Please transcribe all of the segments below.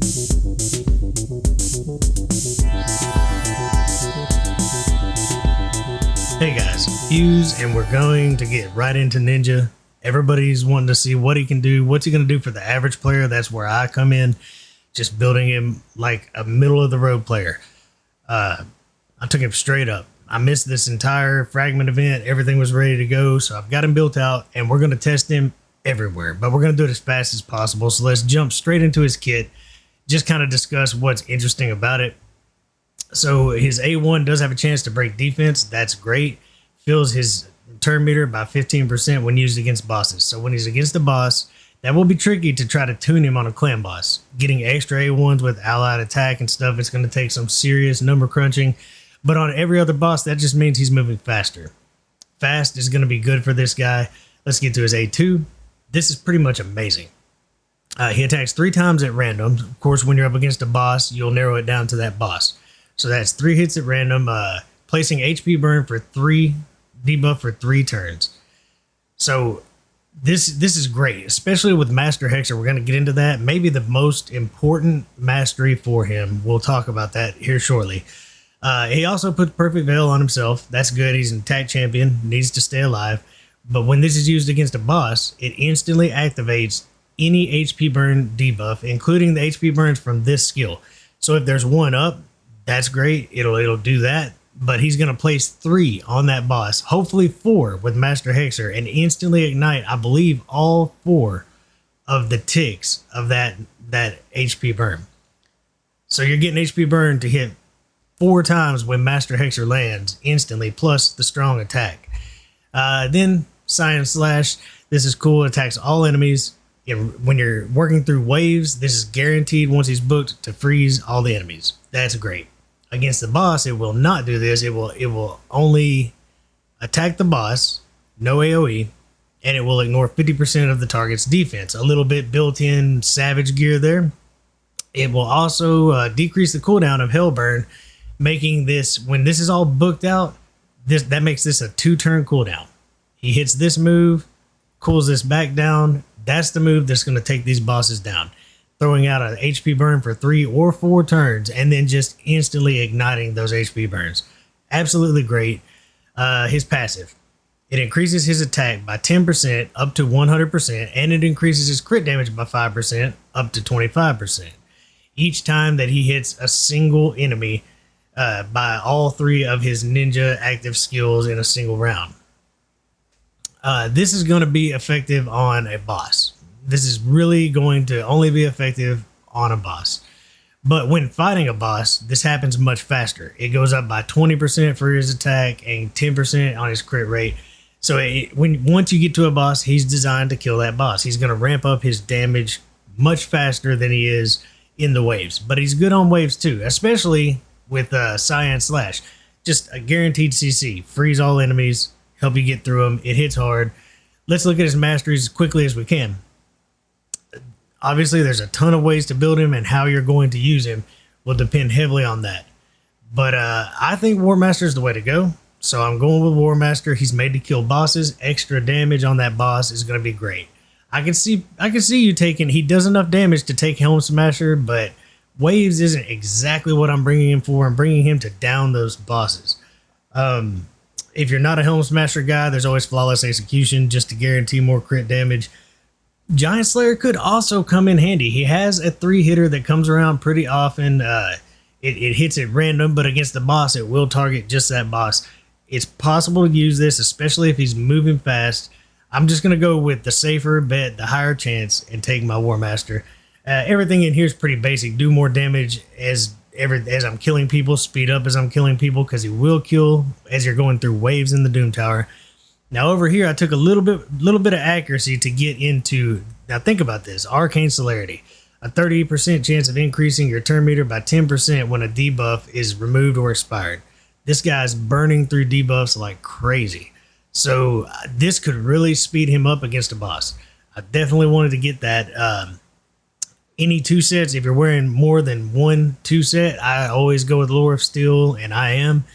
Hey guys, Hughes, and we're going to get right into Ninja. Everybody's wanting to see what he can do. What's he going to do for the average player? That's where I come in, just building him like a middle of the road player. I took him straight up. I missed this entire fragment event. Everything was ready to go, so I've got him built out, and we're going to test him everywhere. But we're going to do it as fast as possible. So let's jump straight into his kit. Just kind of discuss what's interesting about it. So his A1 does have a chance to break defense. That's great. Fills his turn meter by 15% when used against bosses. So when he's against a boss, that will be tricky to try to tune him on a clan boss. Getting extra A1s with allied attack and stuff, it's going to take some serious number crunching. But on every other boss, that just means he's moving faster. Fast is going to be good for this guy. Let's get to his A2. This is pretty much amazing. He attacks 3 times at random. Of course, when you're up against a boss, you'll narrow it down to that boss. So that's 3 hits at random, placing HP burn for 3, debuff for 3 turns. So this is great, especially with Master Hexer. We're going to get into that. Maybe the most important mastery for him. We'll talk about that here shortly. He also put Perfect Veil on himself. That's good. He's an attack champion, needs to stay alive. But when this is used against a boss, it instantly activates any HP burn debuff, including the HP burns from this skill. So if there's 1 up, that's great. It'll do that. But he's going to place 3 on that boss, hopefully 4 with Master Hexer, and instantly ignite, I believe, all 4 of the ticks of that HP burn. So you're getting HP burn to hit 4 times when Master Hexer lands instantly, plus the strong attack. Then Science Slash. This is cool. It attacks all enemies. When you're working through waves, this is guaranteed once he's booked to freeze all the enemies. That's great. Against the boss, it will not do this. It will only attack the boss, no AoE, and it will ignore 50% of the target's defense. A little bit built-in savage gear there. It will also decrease the cooldown of Hellburn, making this, when this is all booked out, that makes this a 2-turn cooldown. He hits this move, cools this back down. That's the move that's going to take these bosses down. Throwing out an HP burn for 3 or 4 turns, and then just instantly igniting those HP burns. Absolutely great. His passive. It increases his attack by 10% up to 100%, and it increases his crit damage by 5% up to 25%. Each time that he hits a single enemy by all 3 of his ninja active skills in a single round. This is going to be effective on a boss. This is really going to only be effective on a boss. But when fighting a boss, this happens much faster. It goes up by 20% for his attack and 10% on his crit rate. So once you get to a boss, he's designed to kill that boss. He's going to ramp up his damage much faster than he is in the waves. But he's good on waves too, especially with Science Slash. Just a guaranteed CC. Freeze all enemies, help you get through them. It hits hard. Let's look at his masteries as quickly as we can. Obviously, there's a ton of ways to build him, and how you're going to use him will depend heavily on that. But I think War Master is the way to go. So I'm going with War Master. He's made to kill bosses. Extra damage on that boss is going to be great. I can see you taking. He does enough damage to take Helm Smasher, but waves isn't exactly what I'm bringing him for. I'm bringing him to down those bosses. If you're not a Helm Smasher guy, there's always Flawless Execution just to guarantee more crit damage. Giant Slayer could also come in handy. He has a 3-hitter that comes around pretty often. It hits at random, but against the boss, it will target just that boss. It's possible to use this, especially if he's moving fast. I'm just going to go with the safer bet, the higher chance, and take my War Master. Everything in here is pretty basic. Do more damage as I'm killing people. Speed up as I'm killing people, because he will kill as you're going through waves in the Doom Tower. Now over here, I took a little bit of accuracy to get into. Now think about this: Arcane Celerity, a 30% chance of increasing your turn meter by 10% when a debuff is removed or expired. This guy's burning through debuffs like crazy, so this could really speed him up against a boss. I definitely wanted to get that. Any 2 sets, if you're wearing more than 1 2 set, I always go with Lore of Steel, and I am.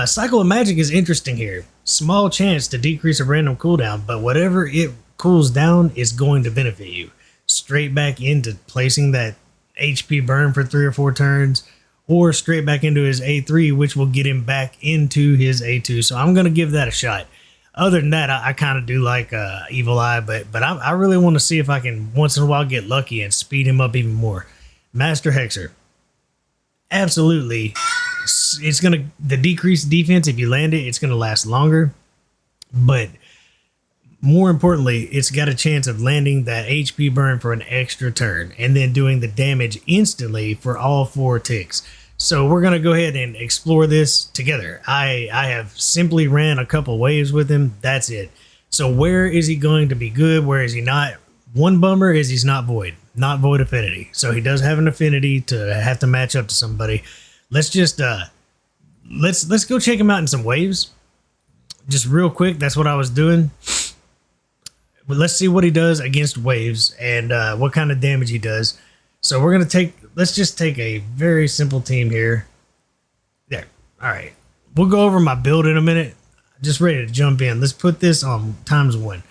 Cycle of Magic is interesting here. Small chance to decrease a random cooldown, but whatever it cools down is going to benefit you. Straight back into placing that HP burn for 3 or 4 turns, or straight back into his A3, which will get him back into his A2. So I'm going to give that a shot. Other than that, I kind of do like Evil Eye, but I really want to see if I can once in a while get lucky and speed him up even more. Master Hexer. Absolutely. It's going to, the decreased defense, if you land it, it's going to last longer. But more importantly, it's got a chance of landing that HP burn for an extra turn and then doing the damage instantly for all 4 ticks. So we're going to go ahead and explore this together. I have simply ran a couple waves with him. That's it. So where is he going to be good? Where is he not? One bummer is he's not void affinity. So he does have an affinity to have to match up to somebody. Let's just let's go check him out in some waves. Just real quick. That's what I was doing. But let's see what he does against waves and what kind of damage he does. So we're going to let's just take a very simple team here. There. All right. We'll go over my build in a minute. Just ready to jump in. Let's put this on ×1.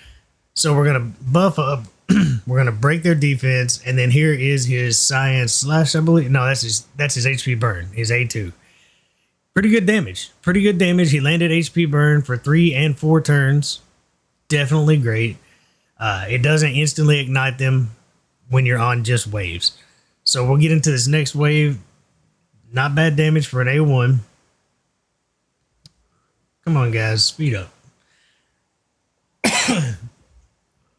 So we're going to buff up. We're going to break their defense. And then here is his science / I believe. No, that's his HP burn. His A2. Pretty good damage. Pretty good damage. He landed HP burn for 3 and 4 turns. Definitely great. It doesn't instantly ignite them when you're on just waves. So we'll get into this next wave. Not bad damage for an A1. Come on, guys. Speed up.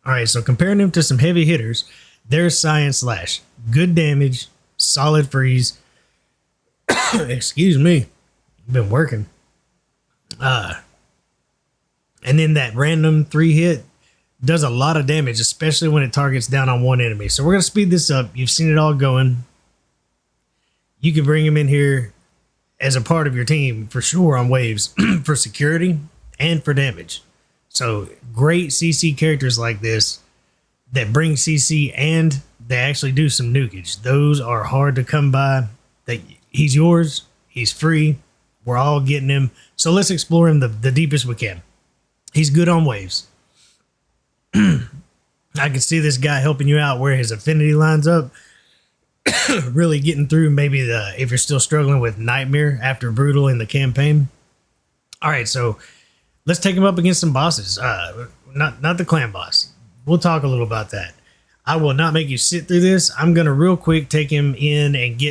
All right, so comparing him to some heavy hitters, there's Science Slash. Good damage, solid freeze. Excuse me. Been working. And then that random 3 hit does a lot of damage, especially when it targets down on one enemy. So we're going to speed this up. You've seen it all going. You can bring him in here as a part of your team for sure on waves for security and for damage. So great CC characters like this that bring CC and they actually do some nukage. Those are hard to come by. He's yours. He's free. We're all getting him. So let's explore him the deepest we can. He's good on waves. I can see this guy helping you out where his affinity lines up. Really getting through maybe if you're still struggling with Nightmare after Brutal in the campaign. All right, so let's take him up against some bosses. Not the clan boss. We'll talk a little about that. I will not make you sit through this. I'm going to real quick take him in and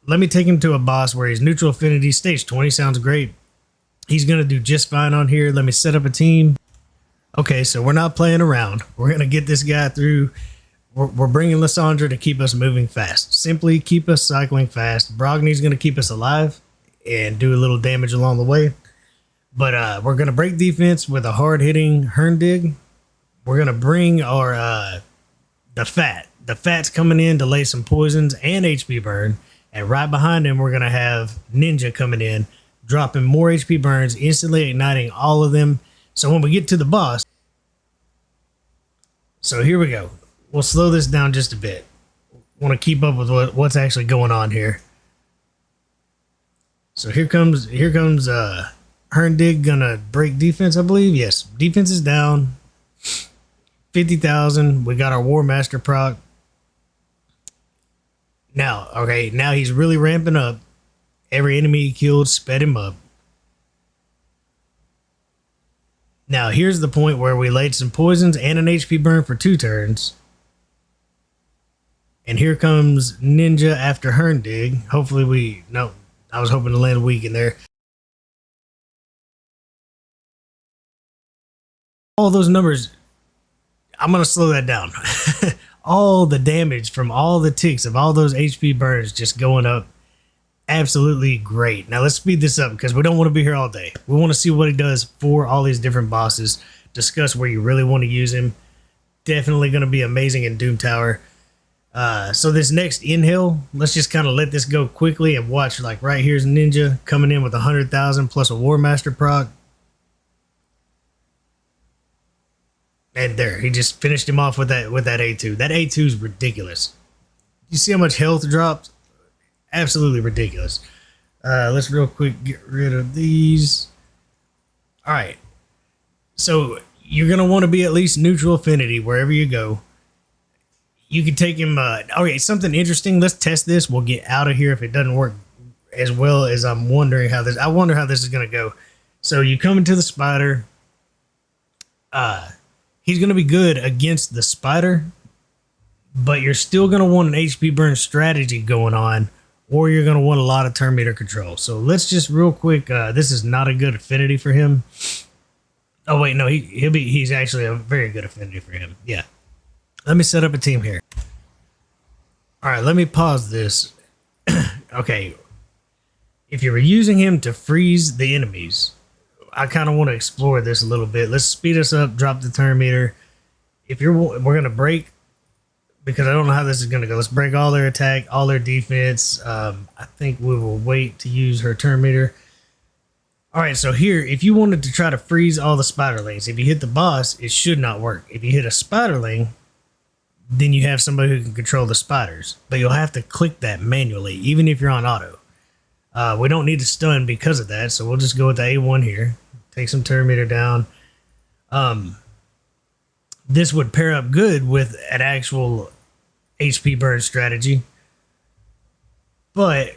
let me take him to a boss where he's neutral affinity. Stage 20 sounds great. He's going to do just fine on here. Let me set up a team. Okay, so we're not playing around. We're going to get this guy through. We're bringing Lysandra to keep us moving fast. Simply keep us cycling fast. Brogny's going to keep us alive and do a little damage along the way. But we're going to break defense with a hard-hitting Herndig. We're going to bring our the Fat. The Fat's coming in to lay some poisons and HP burn. And right behind him, we're going to have Ninja coming in, dropping more HP burns, instantly igniting all of them. So when we get to the boss, so here we go. We'll slow this down just a bit. Want to keep up with what's actually going on here. So here comes Herndig gonna break defense, I believe. Yes, defense is down. 50,000. We got our War Master proc. Now, okay, now he's really ramping up. Every enemy he killed sped him up. Now, here's the point where we laid some poisons and an HP burn for 2 turns. And here comes Ninja after Herndig. Hopefully no, I was hoping to land a weak in there. All those numbers, I'm going to slow that down. All the damage from all the ticks of all those HP burns just going up. Absolutely great. Now let's speed this up because we don't want to be here all day. We want to see what he does for all these different bosses. Discuss where you really want to use him. Definitely going to be amazing in Doom Tower. So this next inhale, let's just kind of let this go quickly and watch. Like right here's Ninja coming in with 100,000 plus a War Master proc. And there, he just finished him off with that A2. That A2 is ridiculous. You see how much health dropped? Absolutely ridiculous. Let's real quick get rid of these. All right. So you're going to want to be at least neutral affinity wherever you go. You could take him. Okay, something interesting. Let's test this. We'll get out of here if it doesn't work as well as I'm wondering how this. I wonder how this is going to go. So you come into the spider. He's going to be good against the spider, but you're still going to want an HP burn strategy going on, or you're going to want a lot of turn meter control. So let's just real quick. This is not a good affinity for him. Oh wait, no, he's actually a very good affinity for him. Yeah. Let me set up a team here. All right, let me pause this. Okay. If you were using him to freeze the enemies, I kind of want to explore this a little bit. Let's speed us up, drop the turn meter. We're going to break, because I don't know how this is going to go. Let's break all their attack, all their defense. I think we will wait to use her turn meter. All right, so here, if you wanted to try to freeze all the spiderlings, if you hit the boss, it should not work. If you hit a spiderling, then you have somebody who can control the spiders, but you'll have to click that manually, even if you're on auto. We don't need to stun because of that, so we'll just go with the A1 here. Take some turn meter down. This would pair up good with an actual HP burn strategy. But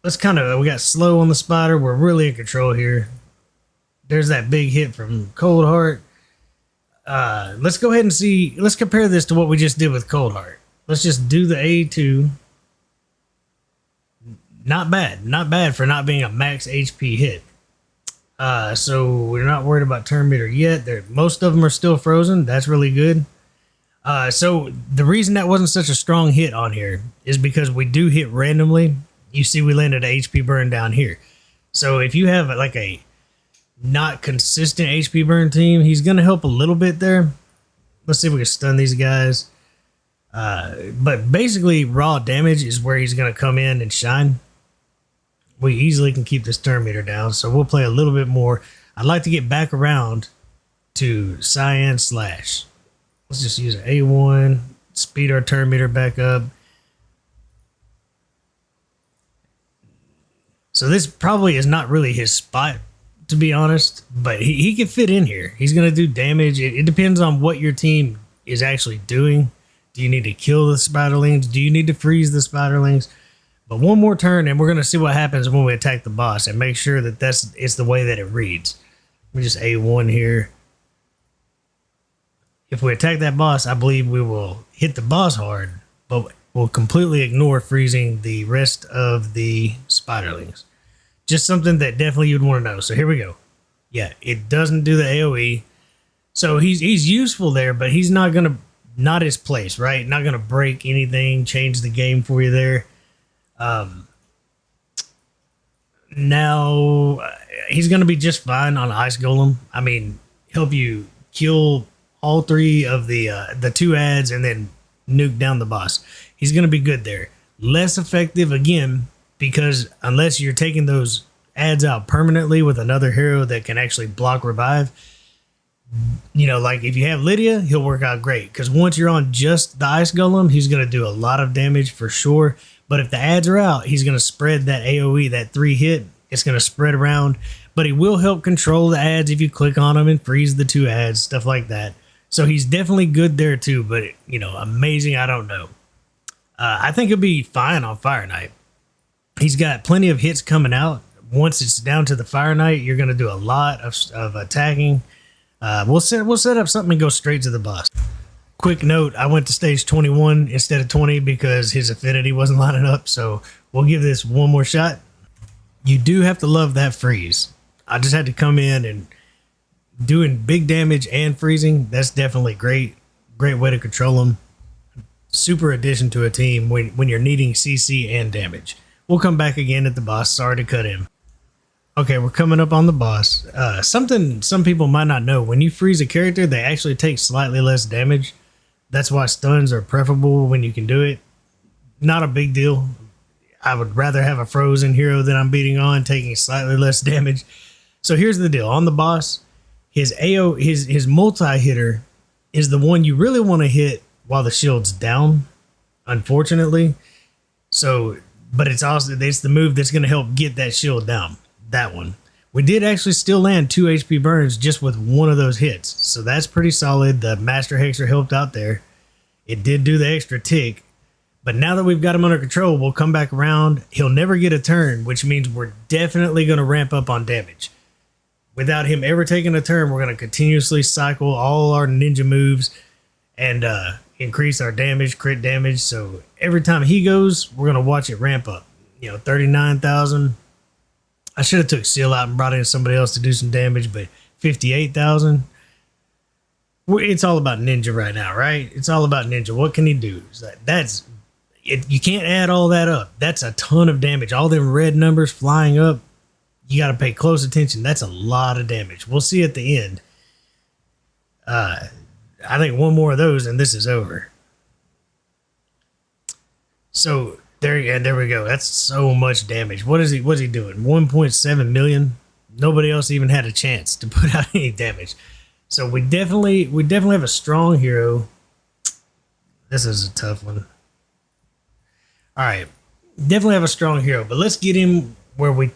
we got slow on the spider. We're really in control here. There's that big hit from Cold Heart. Let's go ahead and see. Let's compare this to what we just did with Cold Heart. Let's just do the A2. Not bad. Not bad for not being a max HP hit. So we're not worried about turn meter yet. Most of them are still frozen. That's really good. So the reason that wasn't such a strong hit on here is because we do hit randomly. You see we landed an HP burn down here. So if you have like a not consistent HP burn team, he's going to help a little bit there. Let's see if we can stun these guys. But basically raw damage is where he's going to come in and shine. We easily can keep this turn meter down, so we'll play a little bit more. I'd like to get back around to Cyan Slash. Let's just use an A1, speed our turn meter back up. So this probably is not really his spot, to be honest, but he can fit in here. He's going to do damage. It depends on what your team is actually doing. Do you need to kill the spiderlings? Do you need to freeze the spiderlings? But one more turn, and we're going to see what happens when we attack the boss, and make sure that it's the way that it reads. Let me just A1 here. If we attack that boss, I believe we will hit the boss hard, but we'll completely ignore freezing the rest of the spiderlings. Just something that definitely you'd want to know. So here we go. Yeah, it doesn't do the AoE. So he's useful there, but he's not his place, right? Not going to break anything, change the game for you there. Now he's going to be just fine on Ice Golem. I mean, help you kill all three of the two ads and then nuke down the boss. He's going to be good there. Less effective again, because unless you're taking those ads out permanently with another hero that can actually block revive, you know, like if you have Lydia, he'll work out great, because once you're on just the Ice Golem, he's going to do a lot of damage for sure. But if the ads are out, he's going to spread that AoE, that 3 hit. It's going to spread around, but he will help control the ads if you click on them and freeze the 2 ads, stuff like that. So he's definitely good there too, but you know, amazing, I don't know. I think he'll be fine on Fire Knight. He's got plenty of hits coming out. Once it's down to the Fire Knight, you're going to do a lot of attacking. We'll set up something and go straight to the boss. Quick note, I went to stage 21 instead of 20 because his affinity wasn't lining up, so we'll give this one more shot. You do have to love that freeze. I just had to come in and doing big damage and freezing. That's definitely great. Great way to control him. Super addition to a team when you're needing CC and damage. We'll come back again at the boss. Sorry to cut him. Okay, we're coming up on the boss. Something some people might not know. When you freeze a character, they actually take slightly less damage. That's why stuns are preferable when you can do it. Not a big deal. I would rather have a frozen hero that I'm beating on taking slightly less damage. So here's the deal. On the boss, his multi-hitter is the one you really want to hit while the shield's down, unfortunately. So, but it's the move that's going to help get that shield down. That one. We did actually still land 2 HP burns just with one of those hits. So that's pretty solid. The Master Hexer helped out there. It did do the extra tick. But now that we've got him under control, we'll come back around. He'll never get a turn, which means we're definitely going to ramp up on damage. Without him ever taking a turn, we're going to continuously cycle all our ninja moves and increase our damage, crit damage. So every time he goes, we're going to watch it ramp up. 39,000. I should have took Seal out and brought in somebody else to do some damage, but 58,000. It's all about Ninja right now, right? It's all about Ninja. What can he do? That's it. You can't add all that up. That's a ton of damage. All them red numbers flying up. You got to pay close attention. That's a lot of damage. We'll see at the end. I think one more of those and this is over. So there we go. That's so much damage. What's he doing? 1.7 million. Nobody else even had a chance to put out any damage. So we definitely have a strong hero. This is a tough one. All right, definitely have a strong hero, but let's get him where we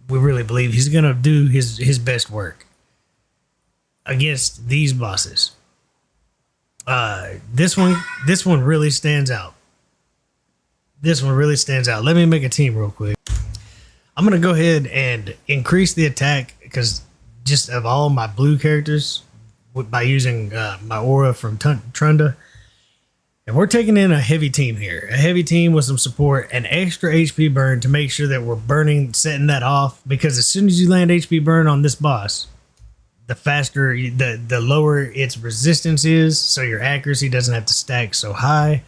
really believe he's gonna do his best work against these bosses. This one really stands out. This one really stands out. Let me make a team real quick. I'm gonna go ahead and increase the attack because just of all my blue characters by using my aura from Trunda. And we're taking in a heavy team here. A heavy team with some support, an extra HP burn to make sure that we're setting that off. Because as soon as you land HP burn on this boss, the faster, the lower its resistance is, so your accuracy doesn't have to stack so high.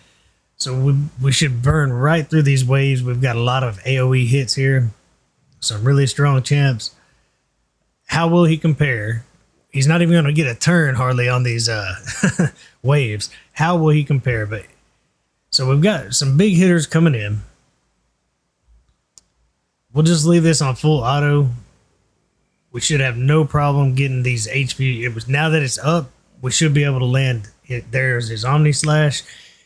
So we should burn right through these waves. We've got a lot of AoE hits here. Some really strong champs. How will he compare? He's not even going to get a turn hardly on these waves. How will he compare? But so we've got some big hitters coming in. We'll just leave this on full auto. We should have no problem getting these HP. Now that it's up, we should be able to land it. There's his Omni Slash.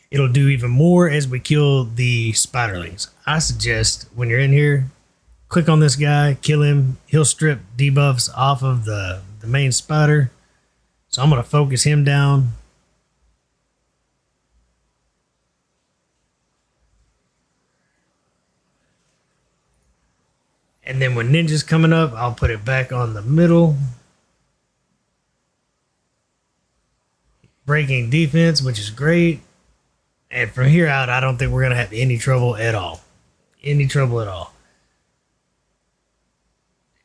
It'll do even more as we kill the spiderlings. I suggest when you're in here, click on this guy, kill him. He'll strip debuffs off of the main spider. So I'm going to focus him down. And then when Ninja's coming up, I'll put it back on the middle. Breaking defense, which is great. And from here out, I don't think we're going to have any trouble at all. Any trouble at all.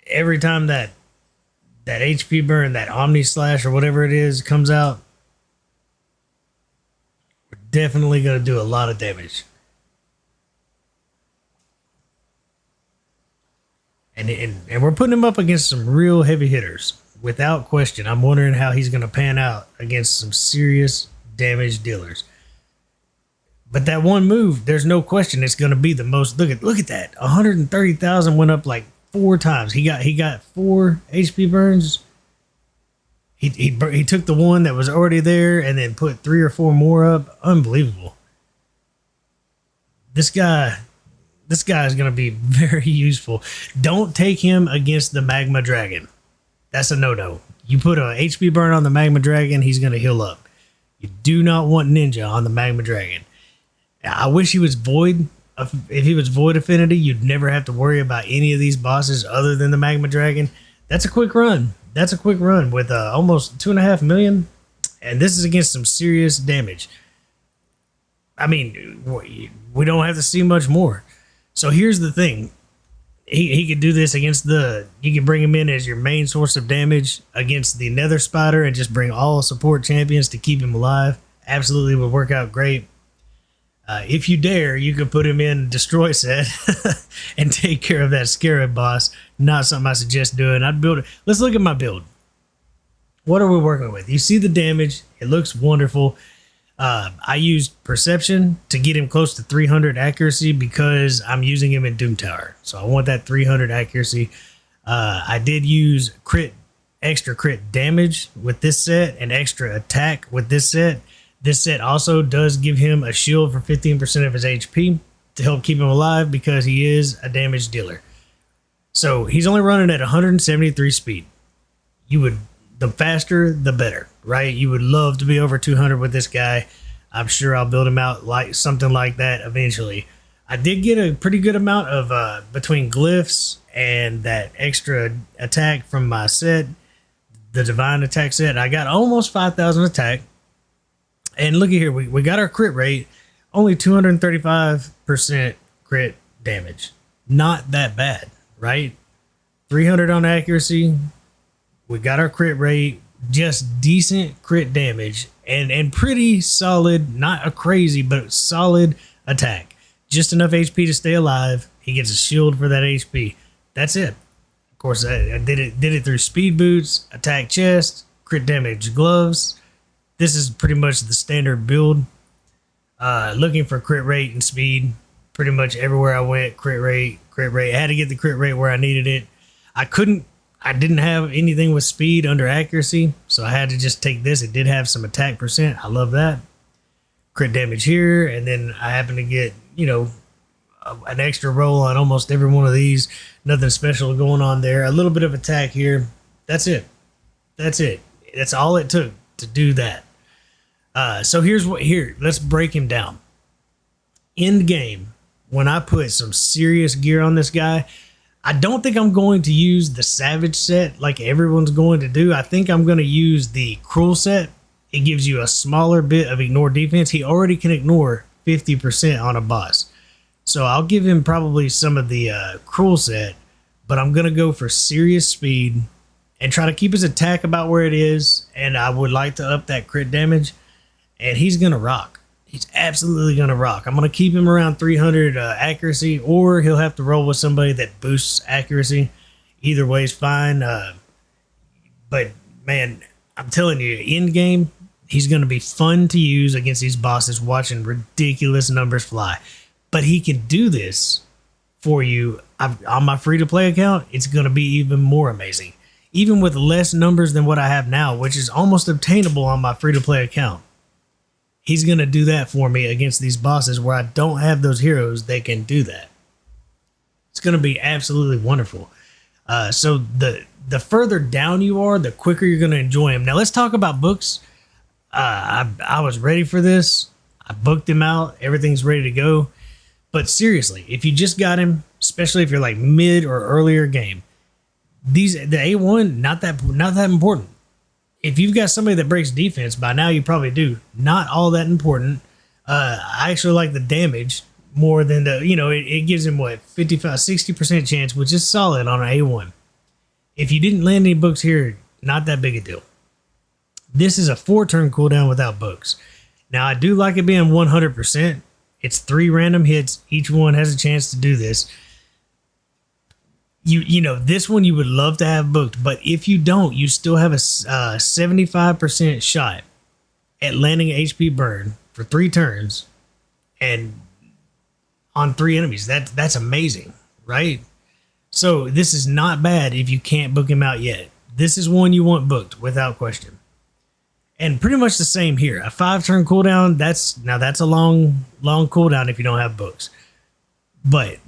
Every time that HP burn, that Omni Slash or whatever it is comes out, we're definitely going to do a lot of damage. And we're putting him up against some real heavy hitters. Without question, I'm wondering how he's going to pan out against some serious damage dealers. But that one move, there's no question it's going to be the most. Look at that. 130,000 went up like 4 times. He got 4 HP burns. He took the one that was already there and then put 3 or 4 more up. Unbelievable. This guy is going to be very useful. Don't take him against the Magma Dragon. That's a no-no. You put a HP burn on the Magma Dragon, he's going to heal up. You do not want Ninja on the Magma Dragon. I wish he was Void. If he was Void Affinity, you'd never have to worry about any of these bosses other than the Magma Dragon. That's a quick run. That's a quick run with almost 2.5 million. And this is against some serious damage. I mean, we don't have to see much more. So here's the thing. He could do this against you can bring him in as your main source of damage against the Nether Spider and just bring all support champions to keep him alive. Absolutely would work out great. If you dare, you could put him in Destroy set and take care of that Scarab boss. Not something I suggest doing. I'd build it. Let's look at my build. What are we working with? You see the damage. It looks wonderful. I used Perception to get him close to 300 accuracy because I'm using him in Doom Tower. So I want that 300 accuracy. I did use extra crit damage with this set and extra attack with this set. This set also does give him a shield for 15% of his HP to help keep him alive because he is a damage dealer. So he's only running at 173 speed. The faster, the better, right? You would love to be over 200 with this guy. I'm sure I'll build him out like something like that eventually. I did get a pretty good amount of between glyphs and that extra attack from my set, the divine attack set. I got almost 5,000 attack. And looky here, we got our crit rate, only 235% crit damage. Not that bad, right? 300 on accuracy. We got our crit rate, just decent crit damage, and pretty solid, not a crazy, but solid attack. Just enough HP to stay alive. He gets a shield for that HP. That's it. Of course, I did it through speed boots, attack chest, crit damage gloves. This is pretty much the standard build. Looking for crit rate and speed. Pretty much everywhere I went, crit rate. I had to get the crit rate where I needed it. I didn't have anything with speed under accuracy, so I had to just take this. It did have some attack percent. I love that. Crit damage here, and then I happen to get, an extra roll on almost every one of these. Nothing special going on there. A little bit of attack here. That's it. That's all it took to do that. So let's break him down. End game, when I put some serious gear on this guy, I don't think I'm going to use the Savage set like everyone's going to do. I think I'm going to use the Cruel set. It gives you a smaller bit of ignore defense. He already can ignore 50% on a boss. So I'll give him probably some of the Cruel set, but I'm going to go for serious speed and try to keep his attack about where it is. And I would like to up that crit damage, and he's going to rock. He's absolutely going to rock. I'm going to keep him around 300 accuracy, or he'll have to roll with somebody that boosts accuracy. Either way is fine. But, man, I'm telling you, end game, he's going to be fun to use against these bosses watching ridiculous numbers fly. But he can do this for you. On my free-to-play account, it's going to be even more amazing. Even with less numbers than what I have now, which is almost obtainable on my free-to-play account. He's going to do that for me against these bosses where I don't have those heroes that can do that. It's going to be absolutely wonderful. So the further down you are, the quicker you're going to enjoy him. Now let's talk about books. I was ready for this. I booked him out. Everything's ready to go. But seriously, if you just got him, especially if you're like mid or earlier game, the A1, not that important. If you've got somebody that breaks defense, by now you probably do. Not all that important. I actually like the damage more than it gives him 55-60% chance, which is solid on an A1. If you didn't land any books here, not that big a deal. This is a 4-turn cooldown without books. Now I do like it being 100%. It's 3 random hits. Each one has a chance to do this. This one you would love to have booked, but if you don't, you still have a 75% shot at landing an HP burn for 3 turns and on 3 enemies. That's amazing, right? So this is not bad if you can't book him out yet. This is one you want booked without question. And pretty much the same here. A 5-turn cooldown, that's a long cooldown if you don't have books. But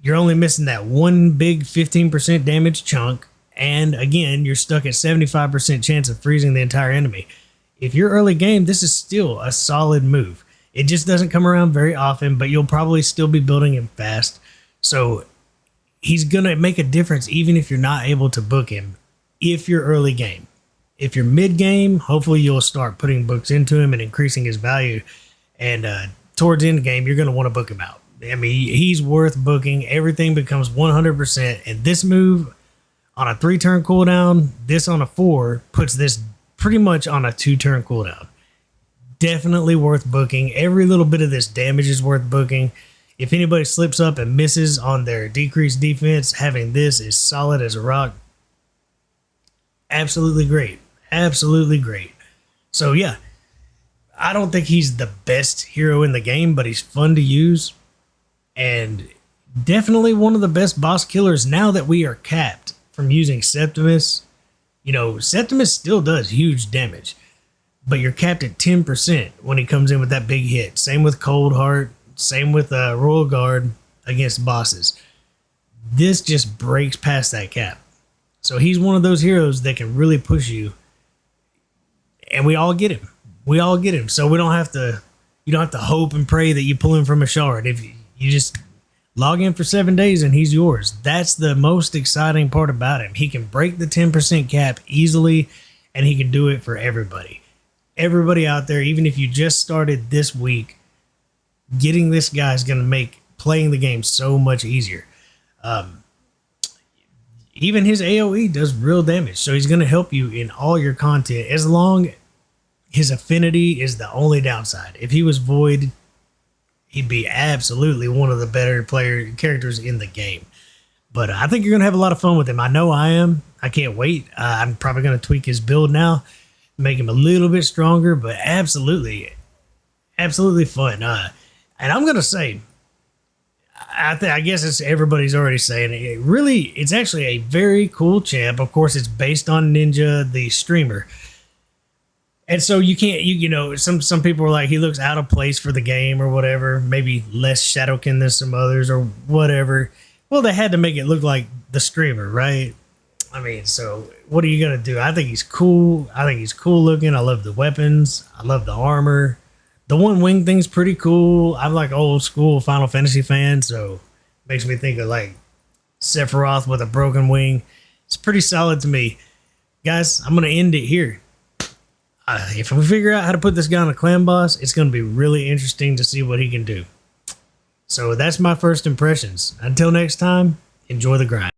you're only missing that one big 15% damage chunk. And again, you're stuck at 75% chance of freezing the entire enemy. If you're early game, this is still a solid move. It just doesn't come around very often, but you'll probably still be building him fast. So he's going to make a difference even if you're not able to book him if you're early game. If you're mid game, hopefully you'll start putting books into him and increasing his value. And towards end game, you're going to want to book him out. I mean, he's worth booking. Everything becomes 100%. And this move on a 3-turn cooldown, this on a 4, puts this pretty much on a 2-turn cooldown. Definitely worth booking. Every little bit of this damage is worth booking. If anybody slips up and misses on their decreased defense, having this is solid as a rock. Absolutely great. Absolutely great. So yeah, I don't think he's the best hero in the game, but he's fun to use. And definitely one of the best boss killers now that we are capped from using Septimus. Septimus still does huge damage, but you're capped at 10% when he comes in with that big hit. Same with Cold Heart, same with Royal Guard against bosses. This just breaks past that cap. So he's one of those heroes that can really push you. And we all get him. we all get him. So we don't have to, you don't have to hope and pray that you pull him from a shard. If you just log in for 7 days and he's yours. That's the most exciting part about him. He can break the 10% cap easily, and he can do it for everybody. Everybody out there, even if you just started this week, getting this guy is going to make playing the game so much easier. Even his AoE does real damage, so he's going to help you in all your content, as long his affinity is the only downside. If he was void, he'd be absolutely one of the better characters in the game. But I think you're going to have a lot of fun with him. I know I am. I can't wait. I'm probably going to tweak his build now, make him a little bit stronger, but absolutely fun. And I'm going to say, I guess it's everybody's already saying it. It's actually a very cool champ. Of course, it's based on Ninja, the streamer. And so you can't, some people are like, he looks out of place for the game or whatever, maybe less Shadowkin than some others or whatever. Well, they had to make it look like the streamer, right? I mean, so what are you going to do? I think he's cool. I think he's cool looking. I love the weapons. I love the armor. The one wing thing's pretty cool. I'm like old school Final Fantasy fan, so it makes me think of like Sephiroth with a broken wing. It's pretty solid to me. Guys, I'm going to end it here. If we figure out how to put this guy on a clan boss, it's going to be really interesting to see what he can do. So that's my first impressions. Until next time, enjoy the grind.